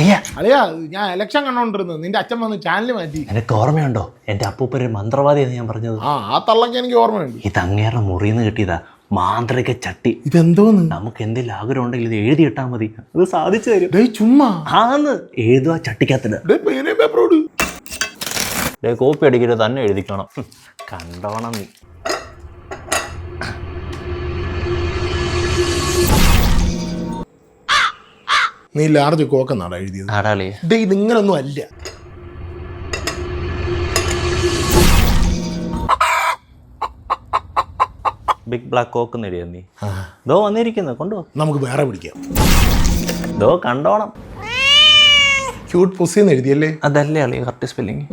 അളിയാ ഞാൻ ഇലക്ഷൻ കണ്ടോണ്ടിരുന്നു, നിന്റെ അച്ഛൻ വന്ന് ചാനൽ മാറ്റി. എനിക്ക് ഓർമ്മയുണ്ടോ എന്റെ അപ്പൂപ്പര് മന്ത്രവാദിയെന്ന് ഞാൻ പറഞ്ഞത്? ആ തള്ളക്ക് എനിക്ക് ഓർമ്മയുണ്ട്. ഇത് അങ്ങേരുടെ മുറിന്ന് കിട്ടിയതാ, മാന്ത്രിക ചട്ടി. ഇതെന്തോന്ന്? നമുക്ക് എന്തെങ്കിലും ആഗ്രഹം ഉണ്ടെങ്കിൽ ഇത് എഴുതി ഇട്ടാൽ മതി, അത് സാധിച്ചു തരും. ചുമ്മാ ആന്ന് എഴുതുക ചട്ടിക്കകത്തില്. കോപ്പി അടിക്കരുത്, തന്നെ എഴുതിക്കണം. കണ്ടോണം നീ. നീ ലാർജ് കോക്കെന്നാടാ എഴുതിയത്? ആടാളിയെ ഇത് ഇങ്ങനൊന്നും അല്ല. ബിഗ് ബ്ലാക്ക് കോക്ക് എഴുതിയ നീ ദോ വന്നിരിക്കുന്നു, കൊണ്ടുപോ. നമുക്ക് വേറെ പിടിക്കാം. ദോ കണ്ടോണം. ക്യൂട്ട് പുസ്സിന്ന് എഴുതിയല്ലേ? അതല്ലേ അളി കറക്റ്റ് സ്പെല്ലിങ്.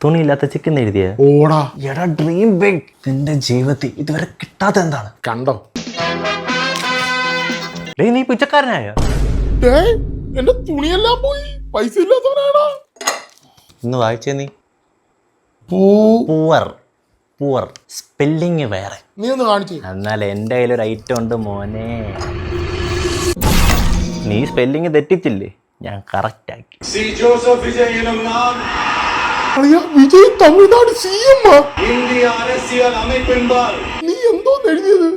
തുണിയില്ലാത്ത ചിക്കൻ എഴുതിയ? ഓടാ എടാ ഡ്രീം ബിഗ്. നിന്റെ ജീവിതത്തിൽ ഇതുവരെ കിട്ടാത്ത എന്താണ്? കണ്ടോ? നീ പിച്ചക്കാരനായ? എന്റെ തുണിയെല്ലാം പോയി, പൈസ ഇല്ലാത്തവനാടാ. ഇന്ന് വായിച്ചേ നീ? പൂവർ പൂവർ സ്പെല്ലിങ് വേറെ. നീ ഒന്ന് കാണിച്ചു. എന്നാൽ എൻ്റെ കയ്യിലൊരു ഐറ്റം ഉണ്ട് മോനെ. നീ സ്പെല്ലിങ് തെറ്റിച്ചില്ലേ, ഞാൻ കറക്റ്റ് ആക്കി. വിജയ് തമിഴ്നാട് CM. இந்திய அரசியல் அமைப்பின்பால் നീ എന്തോ എഴുതിയത്?